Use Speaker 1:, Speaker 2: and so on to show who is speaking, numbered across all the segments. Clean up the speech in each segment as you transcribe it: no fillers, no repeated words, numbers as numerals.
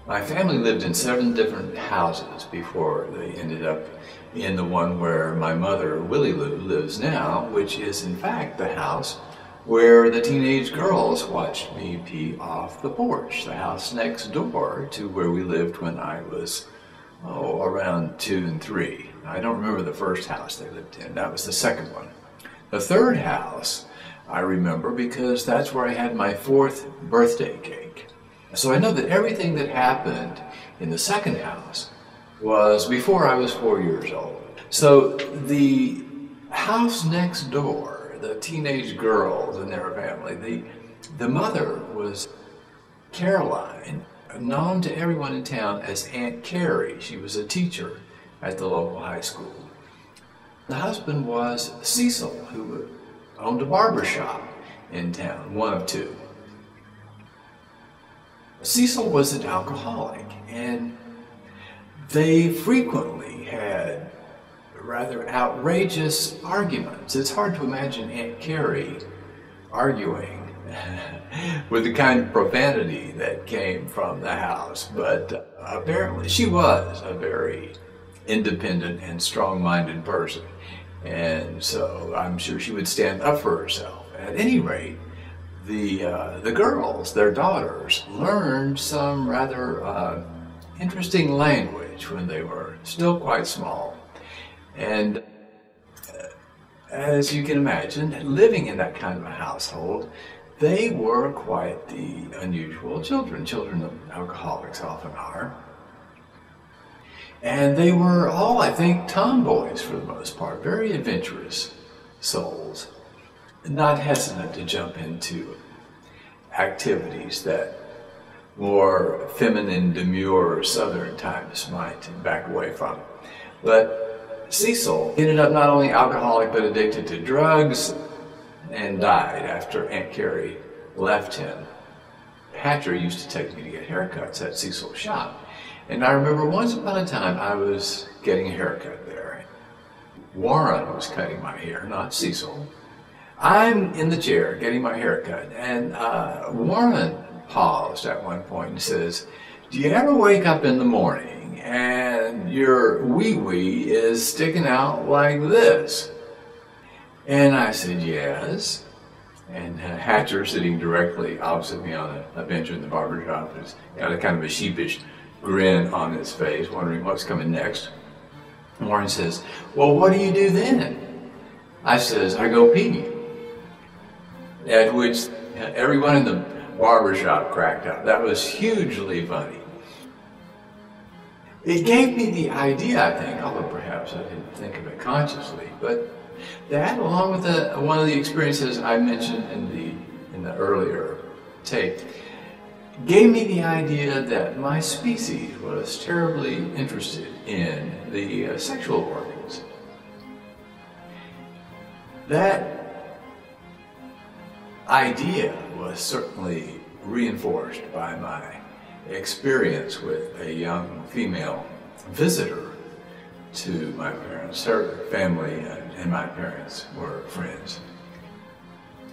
Speaker 1: My family lived in 7 different houses before they ended up in the one where my mother, Willie Lou, lives now, which is in fact the house where the teenage girls watched me pee off the porch, the house next door to where we lived when I was, around 2 and 3. I don't remember the first house they lived in. That was the second one. The third house I remember because that's where I had my 4th birthday cake. So I know that everything that happened in the second house was before I was 4 years old. So the house next door, the teenage girls and their family, the mother was Caroline, known to everyone in town as Aunt Carrie. She was a teacher at the local high school. The husband was Cecil, who owned a barber shop in town, one of 2. Cecil was an alcoholic, and they frequently had rather outrageous arguments. It's hard to imagine Aunt Carrie arguing with the kind of profanity that came from the house, but apparently she was a very independent and strong-minded person, and so I'm sure she would stand up for herself. At any rate, the girls, their daughters, learned some rather interesting language when they were still quite small. And as you can imagine, living in that kind of a household, they were quite the unusual children. Children of alcoholics often are. And they were all, I think, tomboys for the most part, very adventurous souls, not hesitant to jump into activities that more feminine, demure Southern types might back away from. But Cecil ended up not only alcoholic but addicted to drugs and died after Aunt Carrie left him. Hatcher used to take me to get haircuts at Cecil's shop. And I remember once upon a time I was getting a haircut there. Warren was cutting my hair, not Cecil. I'm in the chair getting my haircut, and Warren paused at one point and says, "Do you ever wake up in the morning and your wee-wee is sticking out like this?" And I said, "Yes." And Hatcher, sitting directly opposite me on a bench in the barber shop, has got a kind of a sheepish grin on his face, wondering what's coming next. Warren says, "Well, what do you do then?" I says, "I go pee." At which everyone in the barber shop cracked up. That was hugely funny. It gave me the idea, I think, although perhaps I didn't think of it consciously, but that, along with one of the experiences I mentioned in the earlier tape, gave me the idea that my species was terribly interested in the sexual organs. That idea was certainly reinforced by my experience with a young female visitor to my parents. Her family and my parents were friends.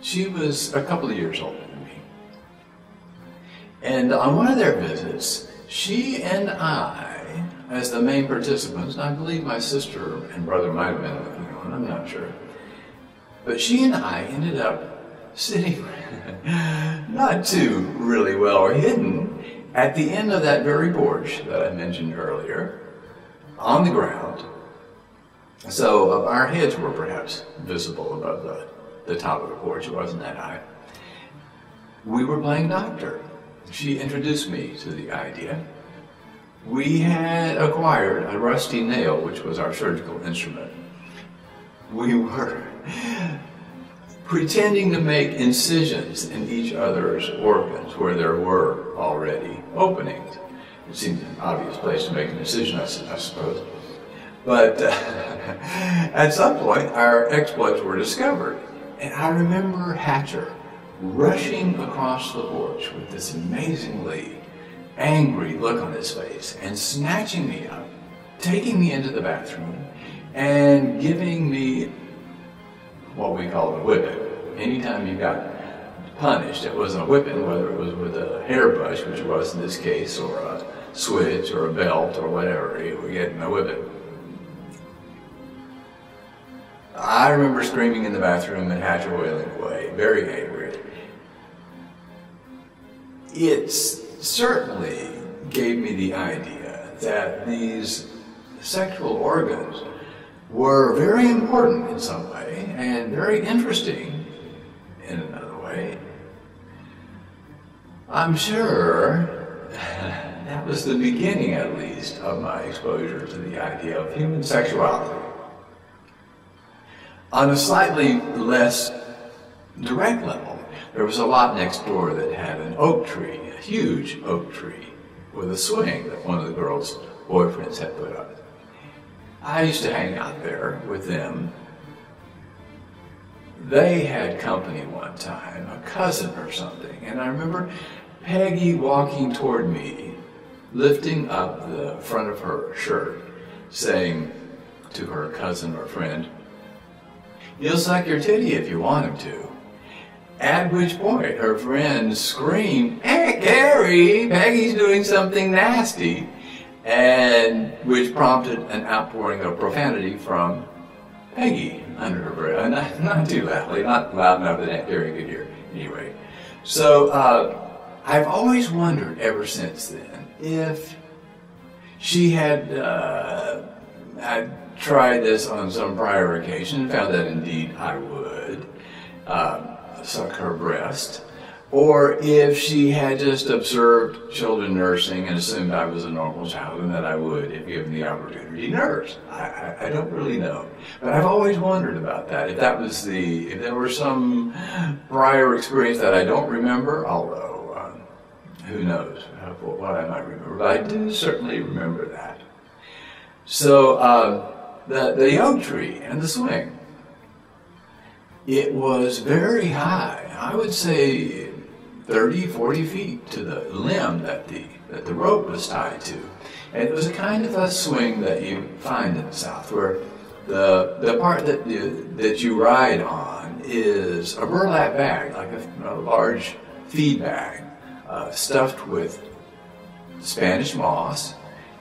Speaker 1: She was a couple of years older than me. And on one of their visits, she and I, as the main participants, and I believe my sister and brother might have been looking on, I'm not sure, but she and I ended up sitting not too really well hidden at the end of that very porch that I mentioned earlier, on the ground. So our heads were perhaps visible above the top of the porch. It wasn't that high. We were playing doctor. She introduced me to the idea. We had acquired a rusty nail, which was our surgical instrument. We were pretending to make incisions in each other's organs where there were already openings. It seemed an obvious place to make an incision, I suppose. But at some point, our exploits were discovered. And I remember Hatcher rushing across the porch with this amazingly angry look on his face and snatching me up, taking me into the bathroom, and giving me what we call a whipping. Anytime you got punished, it wasn't a whipping, whether it was with a hairbrush, which was in this case, or switch or a belt or whatever. You would get in the whippet. I remember screaming in the bathroom and Hatcher wailing away, very angry. It certainly gave me the idea that these sexual organs were very important in some way and very interesting in another way. I'm sure that was the beginning, at least, of my exposure to the idea of human sexuality. On a slightly less direct level, there was a lot next door that had an oak tree, a huge oak tree, with a swing that one of the girls' boyfriends had put up. I used to hang out there with them. They had company one time, a cousin or something, and I remember Peggy walking toward me, lifting up the front of her shirt, saying to her cousin or friend, "He'll suck your titty if you want him to." At which point her friend screamed, "Hey, Carrie, Peggy's doing something nasty," and which prompted an outpouring of profanity from Peggy under her breath. Not too loudly, not loud enough that Aunt Carrie could hear. Anyway, so I've always wondered ever since then if she had tried this on some prior occasion and found that indeed I would suck her breast, or if she had just observed children nursing and assumed I was a normal child and that I would, if given the opportunity, nurse. I don't really know. But I've always wondered about that, if there was some prior experience that I don't remember, although who knows what I might remember, but I do certainly remember that. So the oak tree and the swing, it was very high. I would say 30, 40 feet to the limb that the rope was tied to. And it was a kind of a swing that you find in the South, where the part that you ride on is a burlap bag, like a large feed bag, stuffed with Spanish moss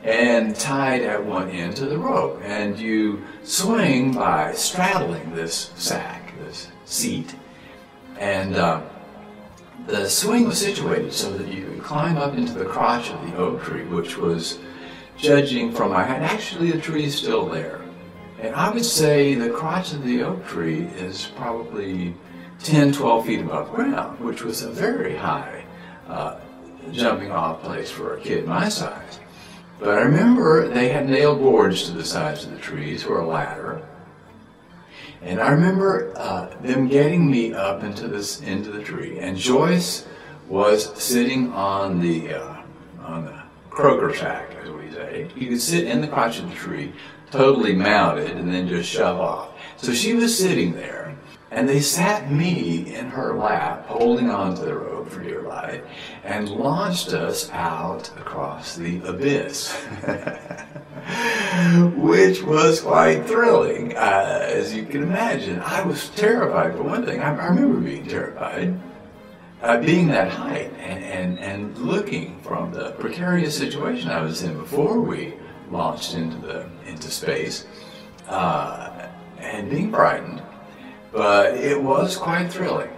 Speaker 1: and tied at one end to the rope. And you swing by straddling this sack, this seat. And the swing was situated so that you could climb up into the crotch of the oak tree, which was, judging from my height, actually the tree is still there. And I would say the crotch of the oak tree is probably 10, 12 feet above ground, which was a very high jumping off place for a kid my size. But I remember they had nailed boards to the sides of the trees for a ladder. And I remember them getting me up into the tree, and Joyce was sitting on the croaker sack, as we say. You could sit in the crotch of the tree, totally mounted, and then just shove off. So she was sitting there, and they sat me in her lap, holding onto the rope for dear life, and launched us out across the abyss. Which was quite thrilling, as you can imagine. I was terrified, for one thing. I remember being terrified, being that height and looking from the precarious situation I was in before we launched into space, and being frightened. But it was quite thrilling.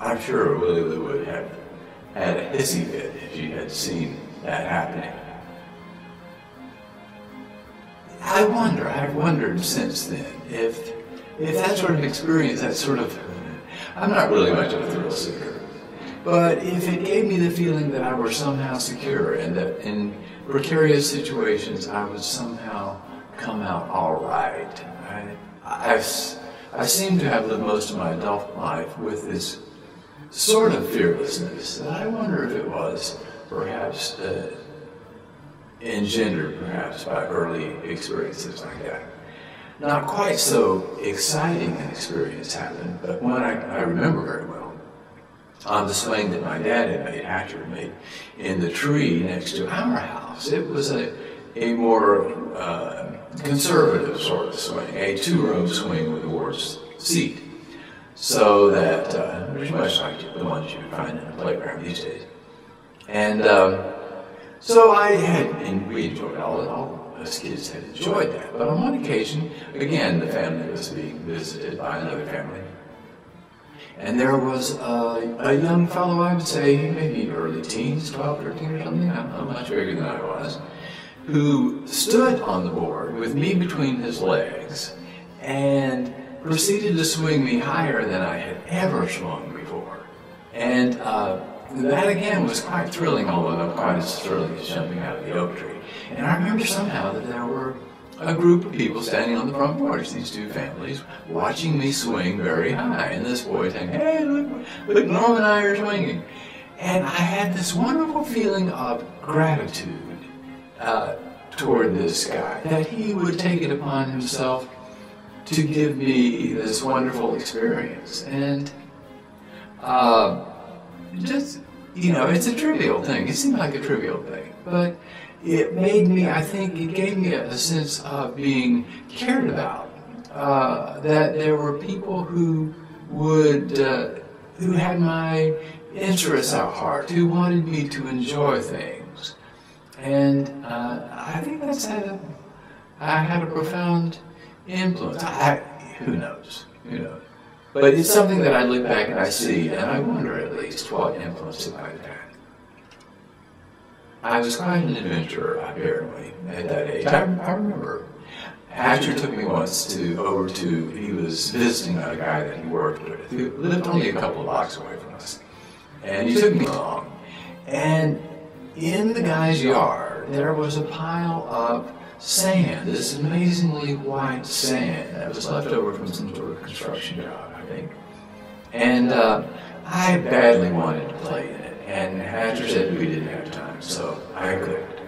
Speaker 1: I'm sure Willie would have had a hissy fit if she had seen that happening. I've wondered since then if that sort of experience, I'm not really much of a thrill seeker, but if it gave me the feeling that I were somehow secure and that in precarious situations I would somehow come out all right. I seem to have lived most of my adult life with this sort of fearlessness that I wonder if it was perhaps engendered perhaps by early experiences like that. Not quite so exciting an experience happened, but one I remember very well. On the swing that my dad Hatcher had made in the tree next to our house. It was a more conservative sort of swing, a two-row swing with a horse seat. So that, pretty much like the ones you would find in a playground these days. And so we enjoyed all us kids had enjoyed that. But on one occasion, again, the family was being visited by another family. And there was a young fellow, I would say, maybe early teens, 12, 13 or something, I'm much bigger than I was, who stood on the board with me between his legs and proceeded to swing me higher than I had ever swung before. And that again was quite thrilling, although not quite as thrilling as jumping out of the oak tree. And I remember somehow that there were a group of people standing on the front porch, these two families, watching me swing very high. And this boy saying, "Hey, look, Norm and I are swinging." And I had this wonderful feeling of gratitude toward this guy, that he would take it upon himself to give me this wonderful experience. And just, you know, it's a trivial thing. It seemed like a trivial thing, but it made me, I think, it gave me a sense of being cared about, that there were people who would, who had my interests at heart, who wanted me to enjoy things. And I think that's had a profound influence. Who knows? But it's something that I look back and I see, and I wonder at least what influence it might have had. I was quite an adventurer, apparently, at that age. I remember Hatcher took me once he was visiting a guy that he worked with, who lived only a couple of blocks away from us. And he took me along. And in the guy's yard, there was a pile of sand, this amazingly white sand that was left over from some sort of construction job, I think. And I badly wanted to play in it, and Hatcher said we didn't have time, so I couldn't.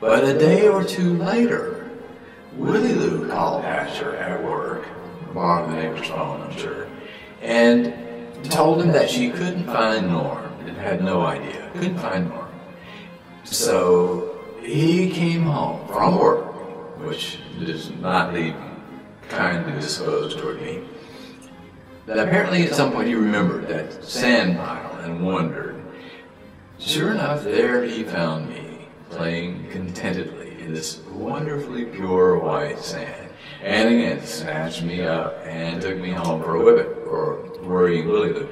Speaker 1: But a day or two later, Willie Lou called Hatcher at work, borrowed the neighbor's phone, I'm sure, and told him that she couldn't find Norm, and had no idea, couldn't find Norm. So he came home from work, which does not leave kindly disposed toward me. That apparently at some point he remembered that sand pile and wondered. Sure enough, there he found me playing contentedly in this wonderfully pure white sand. And again, snatched me up and took me home for a whippet for worrying Willie Lou.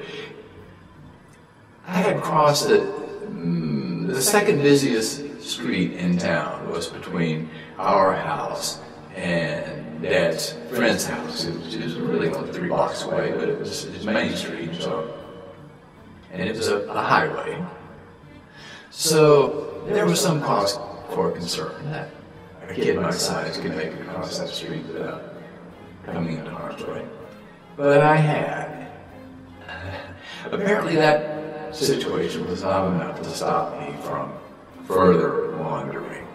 Speaker 1: I had crossed the second busiest street in town was between our house and Dad's friend's house, which is really only 3 blocks away, but it was his main street, and it was a highway. So there was some cause for concern that a kid my size could make it across that street without coming into harm's way. But I had. Apparently that situation was not enough to stop me from further wandering,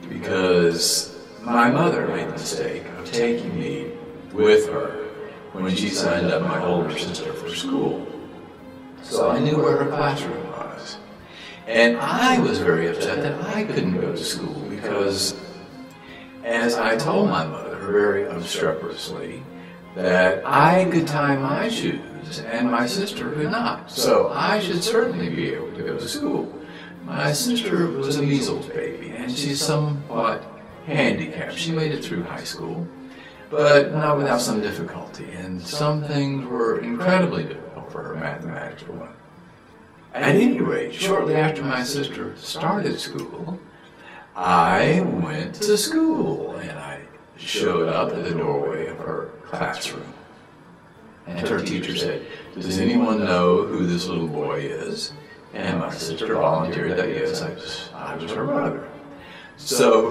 Speaker 1: because my mother made the mistake of taking me with her when she signed up my older sister for school. So I knew where her classroom was. And I was very upset that I couldn't go to school because, as I told my mother very obstreperously, that I could tie my shoes and my sister could not. So I should certainly be able to go to school. My sister was a measles baby, and she's somewhat handicapped. She made it through high school, but not without some difficulty, and some things were incredibly difficult for her, mathematics for one. At any rate, shortly after my sister started school, I went to school, and I showed up at the doorway of her classroom. And her teacher said, "Does anyone know who this little boy is?" And my sister volunteered that yes, I was her brother. So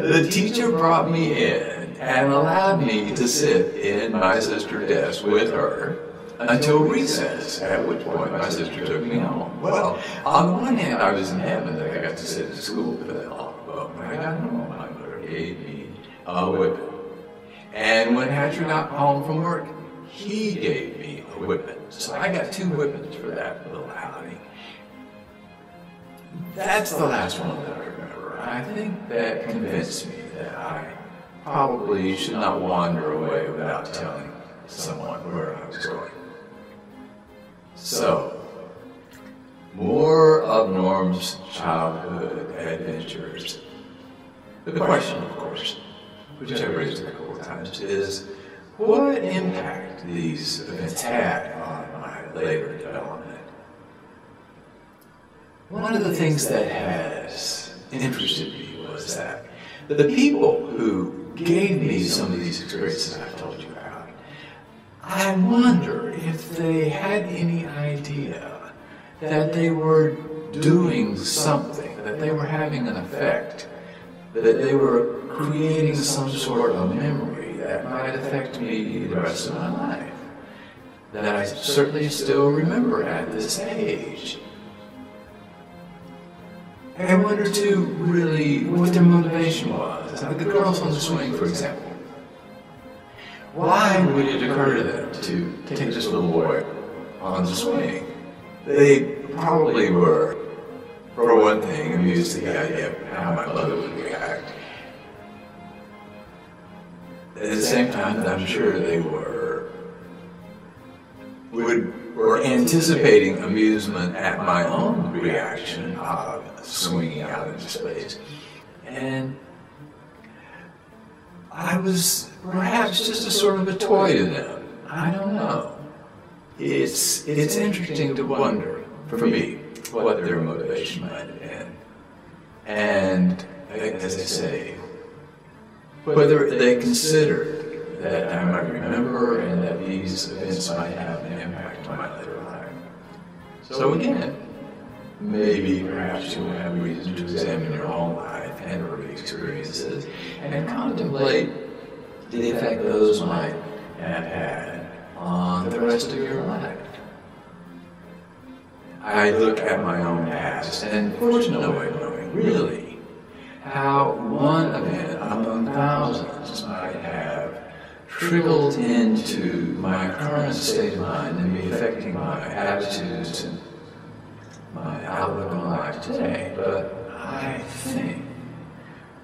Speaker 1: the teacher brought me in and allowed me to sit in my sister's desk with her until recess, at which point my sister took me home. Well, on the one hand, I was in heaven that I got to sit in school for that long, but when I got home, my mother gave me a whipping. And when Hatcher got home from work, he gave me a whipping. So I got 2 whippings for that little outing. That's the last one that I remember. I think that convinced me that I probably should not wander away without telling someone where I was going. So, more of Norm's childhood adventures. The question, of course, which I've raised a couple of times, is what impact these events had on my later development. One of the things that has interested me was that the people who gave me some of these experiences I've told you about, I wonder if they had any idea that they were doing something, that they were having an effect, that they were creating some sort of memory that might affect me the rest of my life, that I certainly still remember at this age. I wonder too, really, what their motivation was. The girls on the swing, for example. Why would it occur to them to take this little boy on the swing? They probably were, for one thing, amused at the idea of how my mother would react. At the same time, I'm sure they were anticipating amusement at my own reaction of swinging out into space. And I was perhaps just a sort of a toy to them. I don't know. It's interesting to wonder, for me, what their motivation might have been. And, as I say, whether they considered that I might remember and that these events might have an impact on my later life. So again, maybe perhaps you'll have reason to examine your own life and early experiences and contemplate the effect those might have had on the rest of your life. I look at my own past, and there's no way of knowing, really, how one event among thousands might have trickled into my current state of mind and be affecting my attitudes and my outlook on life today. But I think,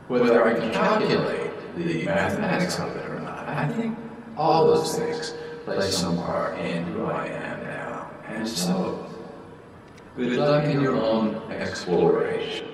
Speaker 1: whether I can calculate the mathematics of it or not, I think all those things play some part in who I am now. And so, good luck in your own exploration.